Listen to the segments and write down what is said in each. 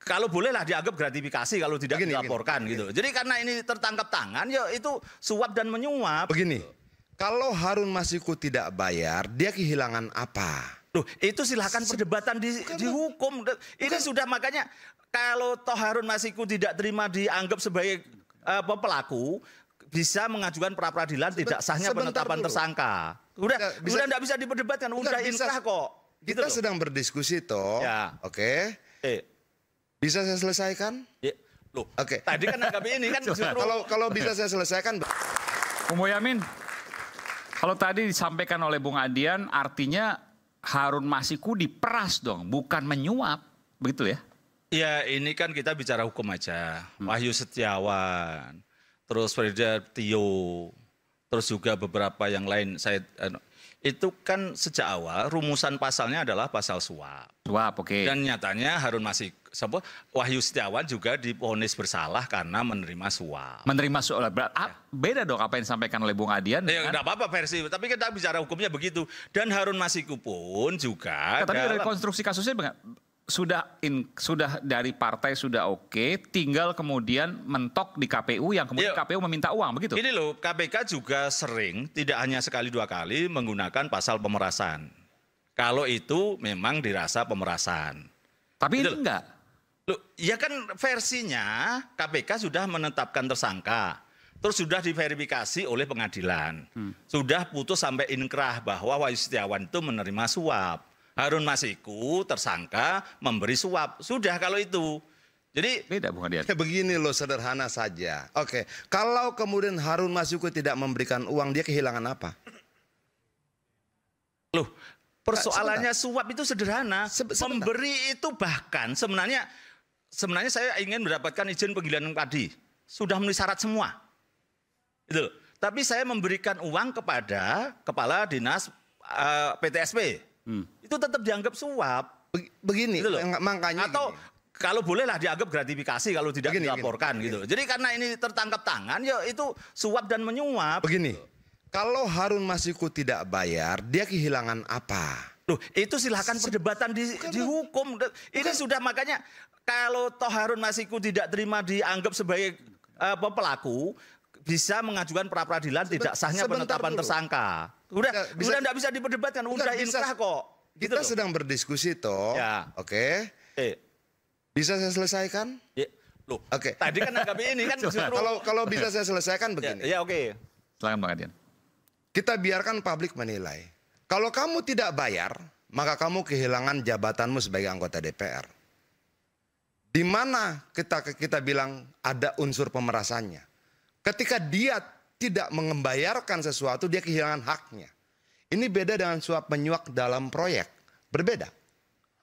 kalau bolehlah dianggap gratifikasi kalau tidak dilaporkan gitu. Jadi karena ini tertangkap tangan, ya itu suap dan menyuap. Begini, kalau Harun Masiku tidak bayar, dia kehilangan apa? Loh, itu silahkan perdebatan di hukum. Ini sudah makanya kalau toh Harun Masiku tidak terima dianggap sebagai pelaku, bisa mengajukan pra peradilan tidak sahnya penetapan tersangka. Udah nggak bisa diperdebatkan, udah inkrah kok. Kita sedang berdiskusi toh, ya. Oke. Bisa saya selesaikan? Ya. Loh, oke. Tadi kan anggap ini kan justru kalau bisa saya selesaikan. Bung Boyamin, kalau tadi disampaikan oleh Bung Adian, artinya Harun Masiku diperas dong, bukan menyuap, begitu ya? Ya ini kan kita bicara hukum aja. Wahyu Setiawan, terus Frida Tio, terus juga beberapa yang lain. Itu kan sejak awal rumusan pasalnya adalah pasal suap. Suap, oke. Dan nyatanya Harun Masiku, Wahyu Setiawan juga divonis bersalah karena menerima suap. Menerima suap, beda dong apa yang disampaikan oleh Bung Adian. Ya enggak apa-apa versi, tapi kita bicara hukumnya begitu. Dan Harun Masiku pun juga. Tapi dari konstruksi kasusnya sudah dari partai sudah oke, tinggal kemudian mentok di KPU yang kemudian KPU meminta uang, begitu? Ini loh, KPK juga sering, tidak hanya sekali dua kali menggunakan pasal pemerasan. Kalau itu memang dirasa pemerasan. Tapi itu enggak. Loh, ya kan versinya KPK sudah menetapkan tersangka, terus sudah diverifikasi oleh pengadilan. Sudah putus sampai inkrah bahwa Wahyu Setiawan itu menerima suap. Harun Masiku tersangka memberi suap. Sudah kalau itu. Jadi beda Bung Adian. Begini loh, sederhana saja. Oke, kalau kemudian Harun Masiku tidak memberikan uang, dia kehilangan apa? Loh, persoalannya suap itu sederhana. Memberi itu bahkan sebenarnya saya ingin mendapatkan izin penggilingan padi. Sudah memenuhi syarat semua. Itu. Tapi saya memberikan uang kepada kepala dinas PTSP. Itu tetap dianggap suap. Begini, gitu makanya atau kalau bolehlah dianggap gratifikasi kalau tidak dilaporkan gitu. Jadi karena ini tertangkap tangan, ya itu suap dan menyuap. Begini, kalau Harun Masiku tidak bayar, dia kehilangan apa? Loh, itu silahkan perdebatan di hukum. Ini sudah makanya kalau toh Harun Masiku tidak terima dianggap sebagai pelaku, bisa mengajukan pra peradilan tidak sahnya penetapan tersangka. Udah nggak bisa diperdebatkan, udah inkrah kok. Kita sedang berdiskusi toh, oke. Bisa saya selesaikan? Loh, oke. Tadi kan anggap ini kan justru kalau bisa saya selesaikan begini. Ya oke. Silakan Bang Adian. Kita biarkan publik menilai. Kalau kamu tidak bayar, maka kamu kehilangan jabatanmu sebagai anggota DPR. Di mana kita bilang ada unsur pemerasannya. Ketika dia tidak membayarkan sesuatu, dia kehilangan haknya. Ini beda dengan suap menyuap dalam proyek. Berbeda.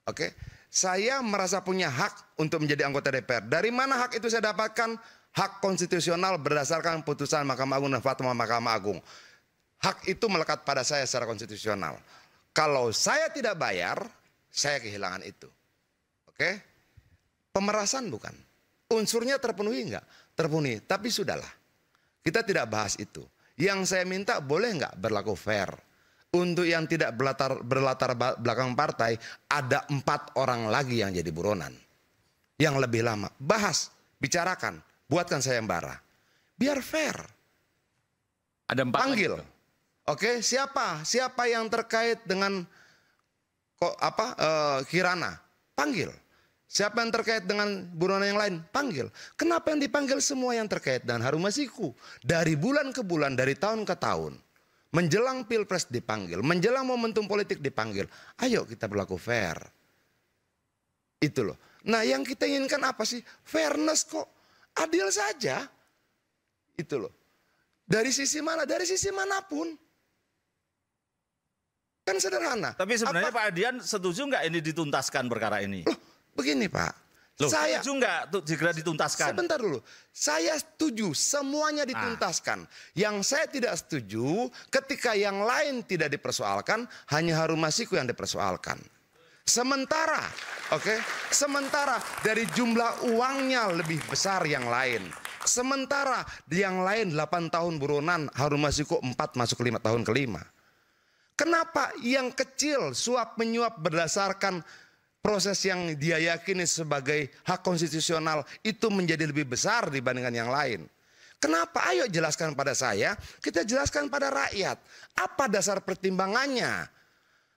Oke. Saya merasa punya hak untuk menjadi anggota DPR. Dari mana hak itu saya dapatkan? Hak konstitusional berdasarkan putusan Mahkamah Agung dan fatwa Mahkamah Agung. Hak itu melekat pada saya secara konstitusional. Kalau saya tidak bayar, saya kehilangan itu. Oke. Pemerasan bukan. Unsurnya terpenuhi enggak? Terpenuhi. Tapi sudahlah. Kita tidak bahas itu. Yang saya minta boleh nggak berlaku fair. Untuk yang tidak berlatar belakang partai, ada 4 orang lagi yang jadi buronan. Yang lebih lama. Bahas, bicarakan, buatkan sayembara. Biar fair. Ada 4 panggil. Lagi. Oke, siapa yang terkait dengan Kirana? Panggil. Siapa yang terkait dengan buronan yang lain? Panggil. Kenapa yang dipanggil semua yang terkait dengan Harun Masiku? Dari bulan ke bulan, dari tahun ke tahun. Menjelang Pilpres dipanggil. Menjelang momentum politik dipanggil. Ayo kita berlaku fair. Itu loh. Nah yang kita inginkan apa sih? Fairness kok. Adil saja. Itu loh. Dari sisi mana? Dari sisi manapun. Kan sederhana. Tapi sebenarnya Pak Adian setuju nggak ini dituntaskan perkara ini? Loh, begini Pak. Saya setuju nggak segera dituntaskan? Sebentar dulu. Saya setuju semuanya dituntaskan. Yang saya tidak setuju ketika yang lain tidak dipersoalkan, hanya Harun Masiku yang dipersoalkan. Sementara, sementara dari jumlah uangnya lebih besar yang lain. Sementara di yang lain 8 tahun buronan, Harun Masiku 4 masuk 5 tahun ke-5. Kenapa yang kecil suap menyuap berdasarkan proses yang dia yakini sebagai hak konstitusional itu menjadi lebih besar dibandingkan yang lain. Kenapa? Ayo jelaskan pada saya, kita jelaskan pada rakyat. Apa dasar pertimbangannya?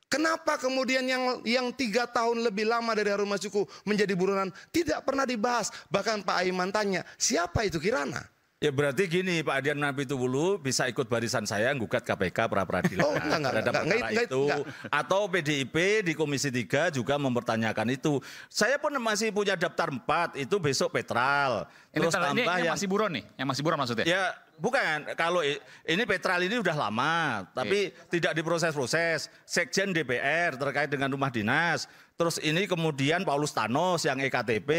Kenapa kemudian yang 3 tahun lebih lama dari Harun Masiku menjadi buronan tidak pernah dibahas? Bahkan Pak Aiman tanya, siapa itu Kirana? Ya berarti gini, Pak Adian Napitupulu bisa ikut barisan saya gugat KPK pra-peradilan terhadap perkara itu. Atau PDIP di Komisi 3 juga mempertanyakan itu. Saya pun masih punya daftar 4, itu besok Petral. Terus tambah yang masih buron nih, yang masih buron maksudnya? Ya bukan, kalau ini Petral ini udah lama, tapi tidak diproses-proses. Sekjen DPR terkait dengan rumah dinas. Terus ini kemudian Paulus Thanos yang EKTP.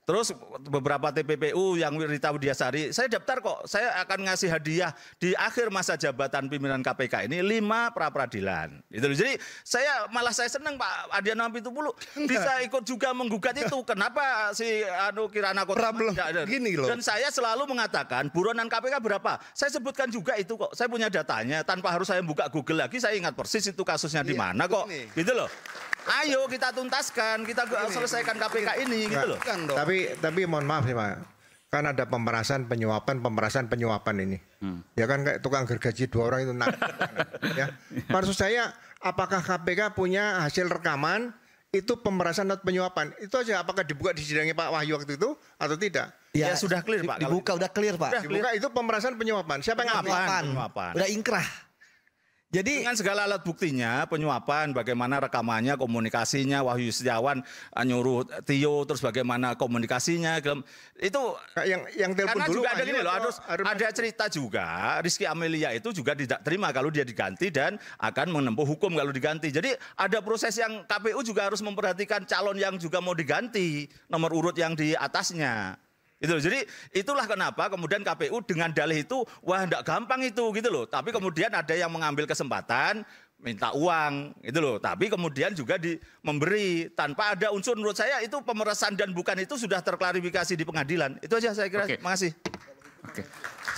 Terus beberapa TPPU yang Rita Widiasari, saya daftar kok, saya akan ngasih hadiah di akhir masa jabatan pimpinan KPK ini 5 pra-peradilan. Jadi saya senang Pak Adian Napitupulu bisa ikut juga menggugat itu. Kenapa si Kirana Kota gini loh. Dan saya selalu mengatakan buronan KPK berapa? Saya sebutkan juga itu kok. Saya punya datanya tanpa harus saya buka Google lagi, saya ingat persis itu kasusnya di mana kok. Gitu loh. Ayo kita tuntaskan, kita selesaikan KPK ini gitu loh. Tapi mohon maaf nih Pak. Kan ada pemerasan penyuapan ini. Ya kan kayak tukang gergaji 2 orang itu ya. Maksud saya apakah KPK punya hasil rekaman itu pemerasan atau penyuapan? Itu aja apakah dibuka di sidangnya Pak Wahyu waktu itu atau tidak? Ya sudah clear Pak. Dibuka udah clear Pak. Dibuka itu pemerasan penyuapan. Siapa yang ngambil? Udah ingkrah. Jadi dengan segala alat buktinya, penyuapan, bagaimana rekamannya, komunikasinya, Wahyu Setiawan nyuruh Tio, terus bagaimana komunikasinya, itu yang telepon karena dulu. juga ada gini loh, ada cerita juga, Rizky Amelia itu juga tidak terima kalau dia diganti dan akan menempuh hukum kalau diganti. Jadi ada proses yang KPU juga harus memperhatikan calon yang juga mau diganti, nomor urut yang di atasnya. Jadi itulah kenapa kemudian KPU dengan dalih itu wah enggak gampang itu gitu loh. Tapi kemudian ada yang mengambil kesempatan minta uang gitu loh. Tapi kemudian juga memberi tanpa ada unsur, menurut saya itu pemerasan dan bukan itu sudah terklarifikasi di pengadilan. Itu aja saya kira. Terima kasih. Oke.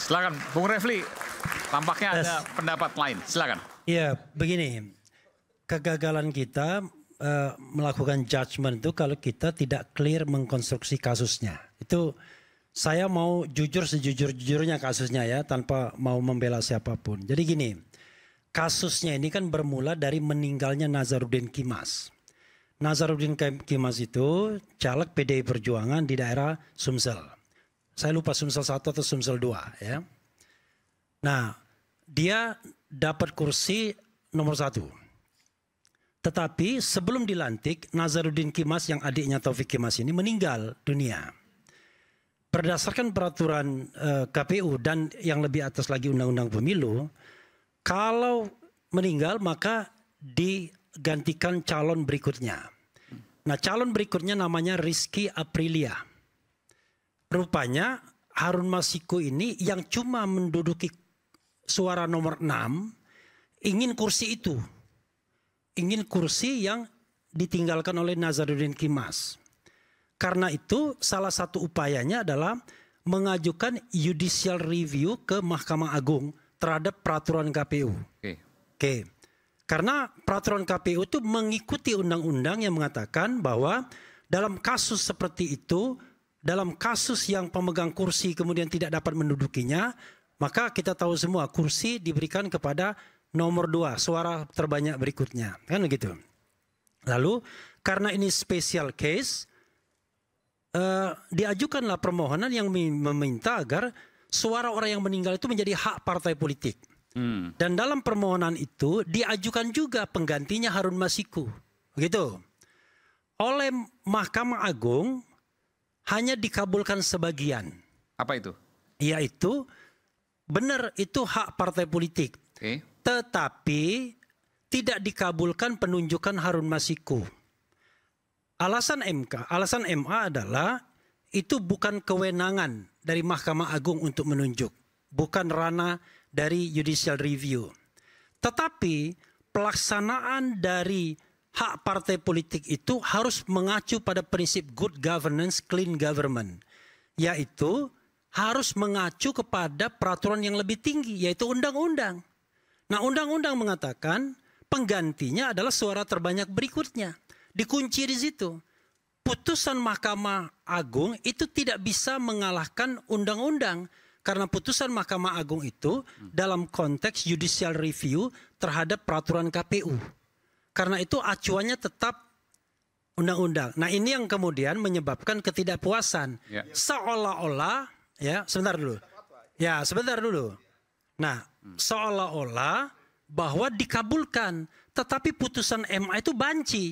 Silakan Bung Refli. Tampaknya ada pendapat lain. Silakan. Iya, begini. Kegagalan kita melakukan judgement itu kalau kita tidak clear mengkonstruksi kasusnya. Itu saya mau jujur sejujur-jujurnya kasusnya ya, tanpa mau membela siapapun. Jadi gini, kasusnya ini kan bermula dari meninggalnya Nazarudin Kimas. Nazarudin Kimas itu caleg PDI Perjuangan di daerah Sumsel. Saya lupa Sumsel 1 atau Sumsel 2 ya. Nah, dia dapat kursi nomor 1. Tetapi sebelum dilantik, Nazarudin Kimas yang adiknya Taufik Kimas ini meninggal dunia. Berdasarkan peraturan KPU dan yang lebih atas lagi Undang-Undang Pemilu, kalau meninggal maka digantikan calon berikutnya. Nah, calon berikutnya namanya Rizky Aprilia. Rupanya Harun Masiku ini yang cuma menduduki suara nomor 6 ingin kursi itu. Ingin kursi yang ditinggalkan oleh Nazarudin Kimas. Karena itu salah satu upayanya adalah mengajukan judicial review ke Mahkamah Agung terhadap peraturan KPU. Oke. Karena peraturan KPU itu mengikuti undang-undang yang mengatakan bahwa dalam kasus seperti itu, dalam kasus yang pemegang kursi kemudian tidak dapat mendudukinya, maka kita tahu semua kursi diberikan kepada nomor 2, suara terbanyak berikutnya. Kan begitu. Lalu karena ini special case, diajukanlah permohonan yang meminta agar suara orang yang meninggal itu menjadi hak partai politik. Dan dalam permohonan itu diajukan juga penggantinya Harun Masiku. Begitu. Oleh Mahkamah Agung hanya dikabulkan sebagian. Apa itu? Yaitu benar itu hak partai politik. Tetapi tidak dikabulkan penunjukan Harun Masiku. Alasan MA adalah itu bukan kewenangan dari Mahkamah Agung untuk menunjuk. Bukan ranah dari judicial review. Tetapi pelaksanaan dari hak partai politik itu harus mengacu pada prinsip good governance, clean government. Yaitu harus mengacu kepada peraturan yang lebih tinggi, yaitu undang-undang. Nah, undang-undang mengatakan penggantinya adalah suara terbanyak berikutnya. dikunci di situ. Putusan Mahkamah Agung itu tidak bisa mengalahkan undang-undang. Karena putusan Mahkamah Agung itu dalam konteks judicial review terhadap peraturan KPU. Karena itu acuannya tetap undang-undang. Nah ini yang kemudian menyebabkan ketidakpuasan. Ya. Seolah-olah, ya sebentar dulu. Nah seolah-olah bahwa dikabulkan. Tetapi putusan MA itu banci.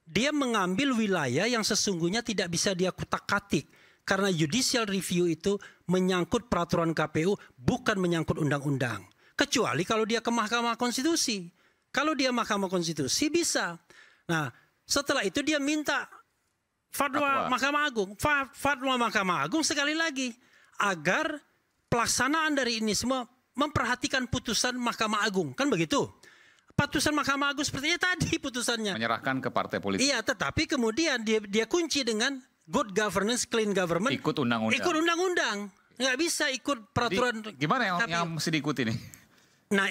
Dia mengambil wilayah yang sesungguhnya tidak bisa dia kutak-katik. Karena judicial review itu menyangkut peraturan KPU, bukan menyangkut undang-undang. Kecuali kalau dia ke Mahkamah Konstitusi. Kalau dia Mahkamah Konstitusi bisa. Nah setelah itu dia minta fatwa Mahkamah Agung. Fatwa Mahkamah Agung sekali lagi. Agar pelaksanaan dari ini semua memperhatikan putusan Mahkamah Agung. Kan begitu? Putusan Mahkamah Agung sepertinya tadi putusannya. Menyerahkan ke partai politik. Iya, tetapi kemudian dia kunci dengan good governance, clean government. Ikut undang-undang. Ikut undang-undang. Nggak bisa ikut peraturan. Jadi, gimana yang mesti diikuti nih? Nah,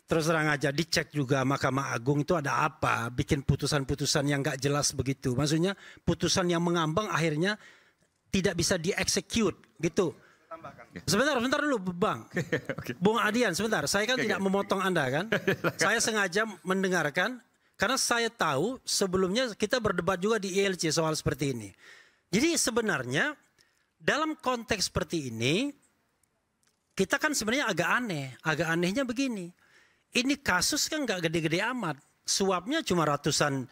terus terang aja dicek juga Mahkamah Agung itu ada apa. Bikin putusan-putusan yang nggak jelas begitu. Maksudnya putusan yang mengambang akhirnya tidak bisa dieksekut gitu. Sebentar dulu Bang. Oke. Bung Adian sebentar. Saya kan tidak memotong Anda kan. Saya sengaja mendengarkan. Karena saya tahu sebelumnya kita berdebat juga di ILC soal seperti ini. Jadi sebenarnya dalam konteks seperti ini. Kita kan sebenarnya agak aneh. Agak anehnya begini. Ini kasus kan gak gede-gede amat. Suapnya cuma ratusan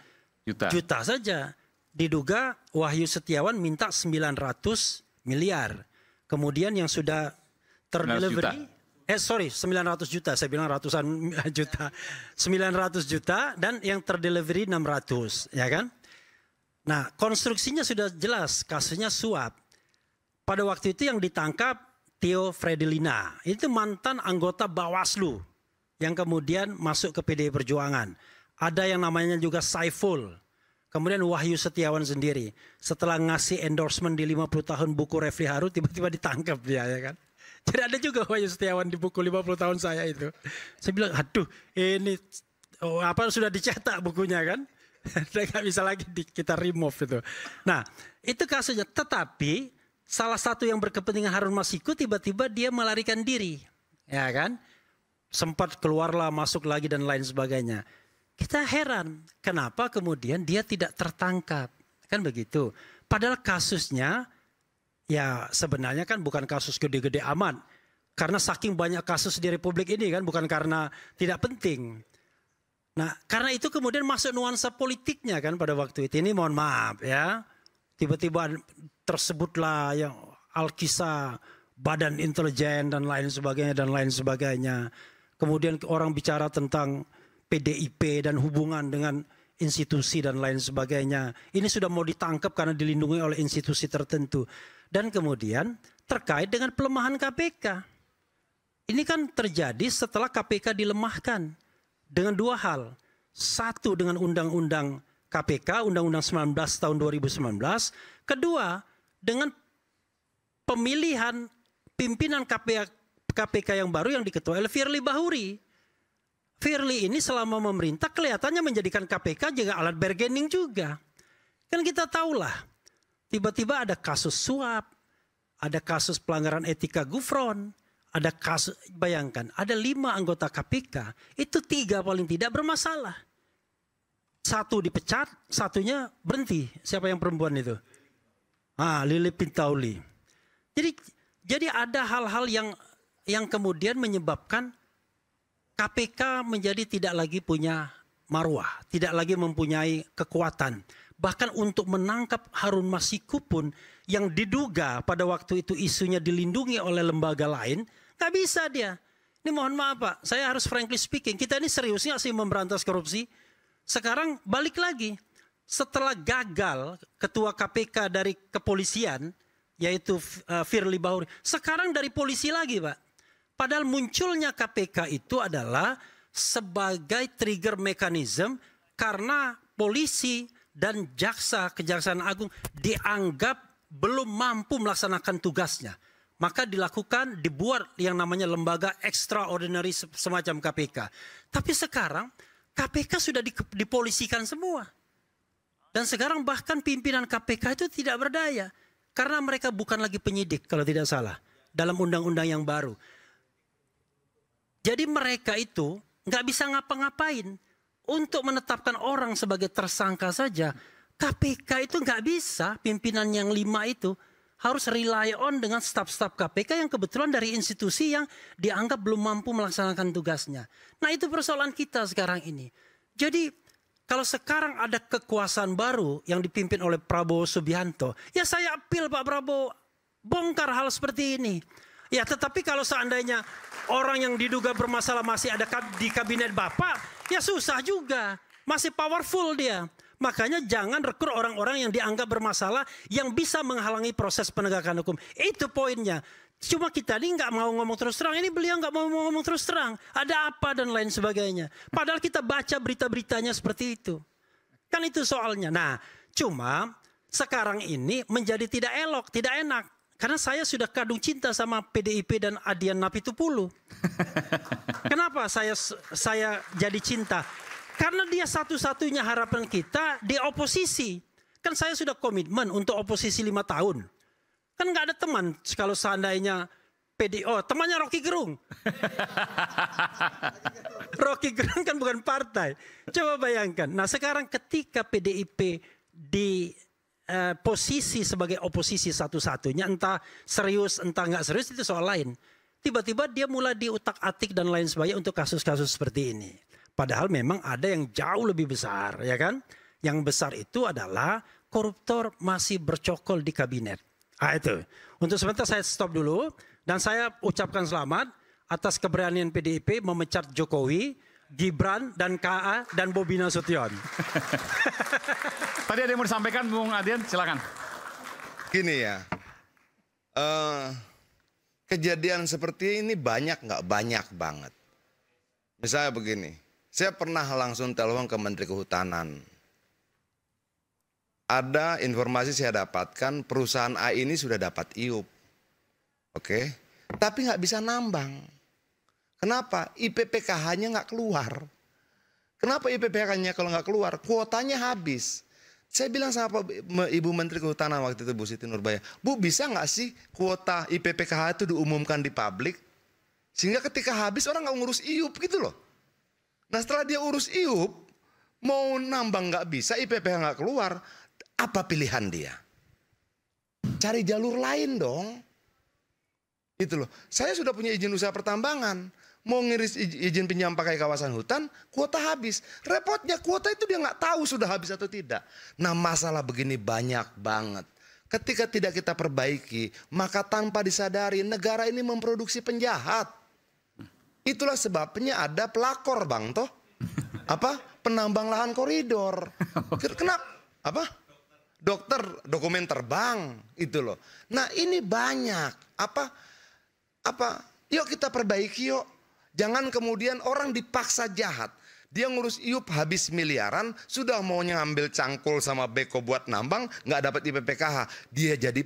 juta saja. Diduga Wahyu Setiawan minta 900 miliar. Kemudian yang sudah terdelivery, 900 juta, saya bilang ratusan juta. 900 juta dan yang terdelivery 600, ya kan? Nah, konstruksinya sudah jelas, kasusnya suap. Pada waktu itu yang ditangkap Theo Fredilina, itu mantan anggota Bawaslu yang kemudian masuk ke PDI Perjuangan. Ada yang namanya juga Saiful. Kemudian Wahyu Setiawan sendiri. Setelah ngasih endorsement di 50 tahun buku Refli Harun, tiba-tiba ditangkap dia ya kan. Jadi ada juga Wahyu Setiawan di buku 50 tahun saya itu. Saya bilang, aduh ini sudah dicetak bukunya kan. Udah gak bisa lagi kita remove itu. Nah itu kasusnya. Tetapi salah satu yang berkepentingan Harun Masiku tiba-tiba dia melarikan diri. Ya kan. Sempat keluarlah, masuk lagi dan lain sebagainya. Kita heran, kenapa kemudian dia tidak tertangkap? Kan begitu. Padahal kasusnya, ya sebenarnya kan bukan kasus gede-gede amat. Karena saking banyak kasus di Republik ini kan, bukan karena tidak penting. Nah, karena itu kemudian masuk nuansa politiknya kan pada waktu itu. Ini mohon maaf ya. Tiba-tiba tersebutlah yang Al-Kisah, Badan Intelijen dan lain sebagainya. Kemudian orang bicara tentang PDIP dan hubungan dengan institusi dan lain sebagainya. Ini sudah mau ditangkap karena dilindungi oleh institusi tertentu. Dan kemudian terkait dengan pelemahan KPK. Ini kan terjadi setelah KPK dilemahkan. Dengan dua hal. Satu dengan Undang-Undang KPK, Undang-Undang 19 tahun 2019. Kedua dengan pemilihan pimpinan KPK yang baru yang diketuai oleh Firly Bahuri. Firly ini selama memerintah kelihatannya menjadikan KPK juga alat bargaining juga. Kan kita tahulah, tiba-tiba ada kasus suap, ada kasus pelanggaran etika Gufron, ada kasus, bayangkan ada 5 anggota KPK, itu 3 paling tidak bermasalah. 1 dipecat, 1-nya berhenti. Siapa yang perempuan itu? Lili Pintauli. Jadi ada hal-hal yang kemudian menyebabkan KPK menjadi tidak lagi punya marwah, tidak lagi mempunyai kekuatan. Bahkan untuk menangkap Harun Masiku pun yang diduga pada waktu itu isunya dilindungi oleh lembaga lain, gak bisa dia. Ini mohon maaf Pak, saya harus frankly speaking, kita ini serius gak sih memberantas korupsi? Sekarang balik lagi, setelah gagal ketua KPK dari kepolisian, yaitu Firly Bahuri, sekarang dari polisi lagi Pak. Padahal munculnya KPK itu adalah sebagai trigger mechanism karena polisi dan Kejaksaan Agung dianggap belum mampu melaksanakan tugasnya. Maka dibuat yang namanya lembaga extraordinary semacam KPK. Tapi sekarang KPK sudah dipolisikan semua. Dan sekarang bahkan pimpinan KPK itu tidak berdaya. Karena mereka bukan lagi penyidik kalau tidak salah. Dalam undang-undang yang baru. Jadi mereka itu nggak bisa ngapa-ngapain. Untuk menetapkan orang sebagai tersangka saja, KPK itu nggak bisa, pimpinan yang 5 itu harus rely on dengan staf-staf KPK yang kebetulan dari institusi yang dianggap belum mampu melaksanakan tugasnya. Nah itu persoalan kita sekarang ini. Jadi kalau sekarang ada kekuasaan baru yang dipimpin oleh Prabowo Subianto, ya saya appeal Pak Prabowo, bongkar hal seperti ini. Ya tetapi kalau seandainya orang yang diduga bermasalah masih ada di kabinet Bapak, ya susah juga. Masih powerful dia. Makanya jangan rekrut orang-orang yang dianggap bermasalah yang bisa menghalangi proses penegakan hukum. Itu poinnya. Cuma kita ini nggak mau ngomong terus terang. Ini beliau nggak mau ngomong terus terang. Ada apa dan lain sebagainya. Padahal kita baca berita-beritanya seperti itu. Kan itu soalnya. Nah cuma sekarang ini menjadi tidak elok, tidak enak. Karena saya sudah kadung cinta sama PDIP dan Adian Napitupulu. Kenapa saya jadi cinta? Karena dia satu-satunya harapan kita di oposisi. Kan saya sudah komitmen untuk oposisi 5 tahun. Kan nggak ada teman kalau seandainya temannya Rocky Gerung. Rocky Gerung kan bukan partai. Coba bayangkan. Nah sekarang ketika PDIP di posisi sebagai oposisi satu-satunya, entah serius entah nggak serius itu soal lain. Tiba-tiba dia mulai diutak-atik dan lain sebagainya untuk kasus-kasus seperti ini. Padahal memang ada yang jauh lebih besar, ya kan? Yang besar itu adalah koruptor masih bercokol di kabinet. Ah itu. Untuk sebentar saya stop dulu dan saya ucapkan selamat atas keberanian PDIP memecat Jokowi, Gibran dan KA dan Bobi Nasution. Tadi ada yang mau disampaikan Bung Adian, silakan. Gini ya, kejadian seperti ini banyak nggak? Banyak banget. Misalnya begini, saya pernah langsung telepon ke Menteri Kehutanan. Ada informasi saya dapatkan perusahaan A ini sudah dapat IUP. Oke, tapi nggak bisa nambang. Kenapa? IPPKH-nya nggak keluar. Kenapa IPPKH-nya kalau nggak keluar? Kuotanya habis. Saya bilang sama Ibu Menteri Kehutanan waktu itu Bu Siti Nurbaya, Bu bisa nggak sih kuota IPPKH itu diumumkan di publik? Sehingga ketika habis orang nggak ngurus IUP gitu loh. Nah setelah dia urus IUP, mau nambang nggak bisa, IPPKH nggak keluar, apa pilihan dia? Cari jalur lain dong. Gitu loh. Saya sudah punya izin usaha pertambangan. Mau ngiris izin pinjam pakai kawasan hutan, kuota habis. Repotnya kuota itu dia nggak tahu sudah habis atau tidak. Nah masalah begini banyak banget. Ketika tidak kita perbaiki, maka tanpa disadari negara ini memproduksi penjahat. Itulah sebabnya ada pelakor bang toh. Apa? Penambang lahan koridor. Kenapa? Apa? Dokter dokumen terbang itu loh. Nah ini banyak. Apa? Yuk kita perbaiki yuk. Jangan kemudian orang dipaksa jahat. Dia ngurus IUP habis miliaran, sudah maunya ngambil cangkul sama beko buat nambang, nggak dapat IPPKH. Dia jadi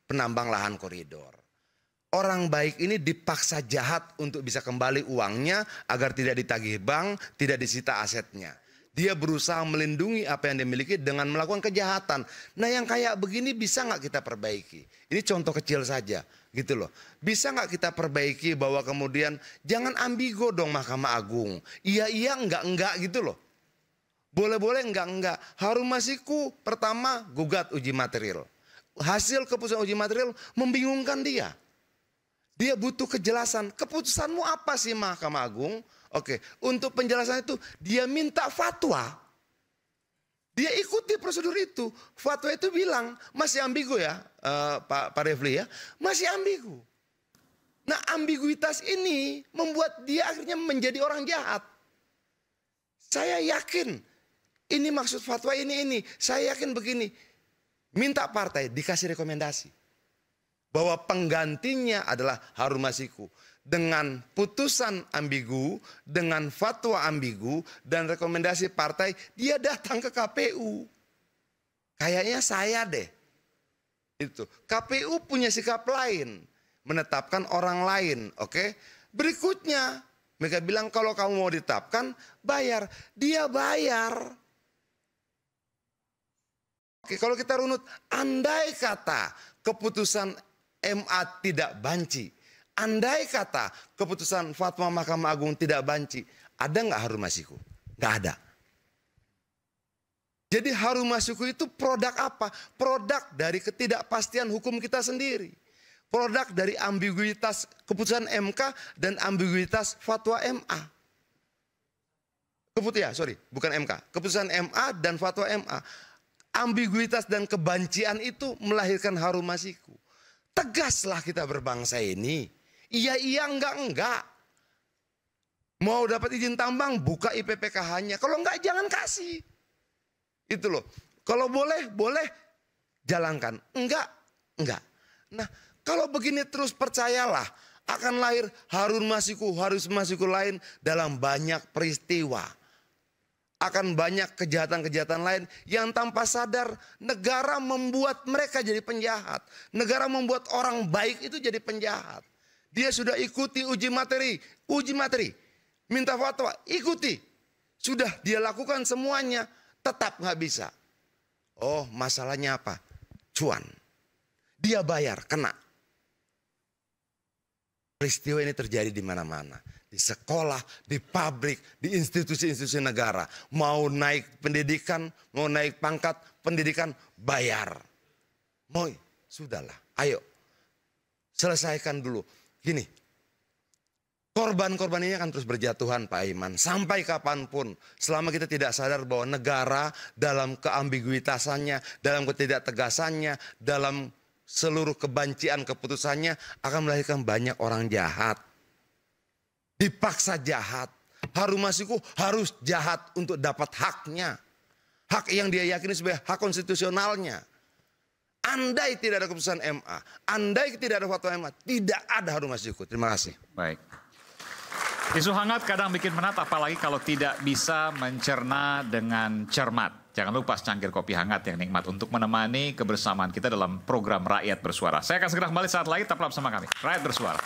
penambang lahan koridor. Orang baik ini dipaksa jahat untuk bisa kembali uangnya agar tidak ditagih bank, tidak disita asetnya. Dia berusaha melindungi apa yang dia miliki dengan melakukan kejahatan. Nah yang kayak begini bisa nggak kita perbaiki? Ini contoh kecil saja gitu loh. Bisa nggak kita perbaiki bahwa kemudian jangan ambigo dong Mahkamah Agung. Iya enggak gitu loh. Boleh enggak. Harun Masiku pertama gugat uji material. Hasil keputusan uji material membingungkan dia. Dia butuh kejelasan. Keputusanmu apa sih Mahkamah Agung? Oke, untuk penjelasan itu dia minta fatwa. Dia ikuti prosedur itu. Fatwa itu bilang masih ambigu ya Pak Refli ya. Masih ambigu. Nah ambiguitas ini membuat dia akhirnya menjadi orang jahat. Saya yakin ini maksud fatwa ini. Saya yakin begini. Minta partai dikasih rekomendasi. Bahwa penggantinya adalah Harun Masiku. Dengan putusan ambigu, dengan fatwa ambigu, dan rekomendasi partai, dia datang ke KPU. Kayaknya saya deh. Itu. KPU punya sikap lain. Menetapkan orang lain. Oke. Berikutnya, mereka bilang kalau kamu mau ditetapkan, bayar. Dia bayar. Oke, kalau kita runut, andai kata keputusan MA tidak banci, andai kata keputusan fatwa Mahkamah Agung tidak banci, ada nggak harum masiku? Nggak ada. Jadi harum masiku itu produk apa? Produk dari ketidakpastian hukum kita sendiri. Produk dari ambiguitas keputusan MK dan ambiguitas fatwa MA. Bukan MK. Keputusan MA dan fatwa MA. Ambiguitas dan kebancian itu melahirkan harum masiku. Tegaslah kita berbangsa ini. Iya, enggak. Mau dapat izin tambang, buka IPPKH-nya. Kalau enggak, jangan kasih. Itu loh. Kalau boleh, jalankan. Enggak. Nah, kalau begini terus percayalah, akan lahir harum masiku lain dalam banyak peristiwa. Akan banyak kejahatan-kejahatan lain yang tanpa sadar negara membuat mereka jadi penjahat. Negara membuat orang baik itu jadi penjahat. Dia sudah ikuti uji materi. Minta fatwa, ikuti. Sudah dia lakukan semuanya, tetap nggak bisa. Oh, masalahnya apa? Cuan. Dia bayar, kena. Peristiwa ini terjadi di mana-mana. Di sekolah, di pabrik, di institusi-institusi negara. Mau naik pendidikan, mau naik pangkat pendidikan, bayar. Sudahlah, ayo. Selesaikan dulu. Gini, korban-korban ini akan terus berjatuhan Pak Iman. Sampai kapanpun, selama kita tidak sadar bahwa negara dalam keambiguitasannya, dalam ketidaktegasannya, dalam seluruh kebancian keputusannya akan melahirkan banyak orang jahat. Dipaksa jahat. Harum masiku harus jahat untuk dapat haknya. Hak yang dia yakini sebagai hak konstitusionalnya. Andai tidak ada keputusan MA, andai tidak ada fatwa MA, tidak ada harum masiku. Terima kasih. Baik. Isu hangat kadang bikin penat, apalagi kalau tidak bisa mencerna dengan cermat. Jangan lupa secangkir kopi hangat yang nikmat untuk menemani kebersamaan kita dalam program Rakyat Bersuara. Saya akan segera kembali saat lagi, tetaplah bersama kami. Rakyat Bersuara.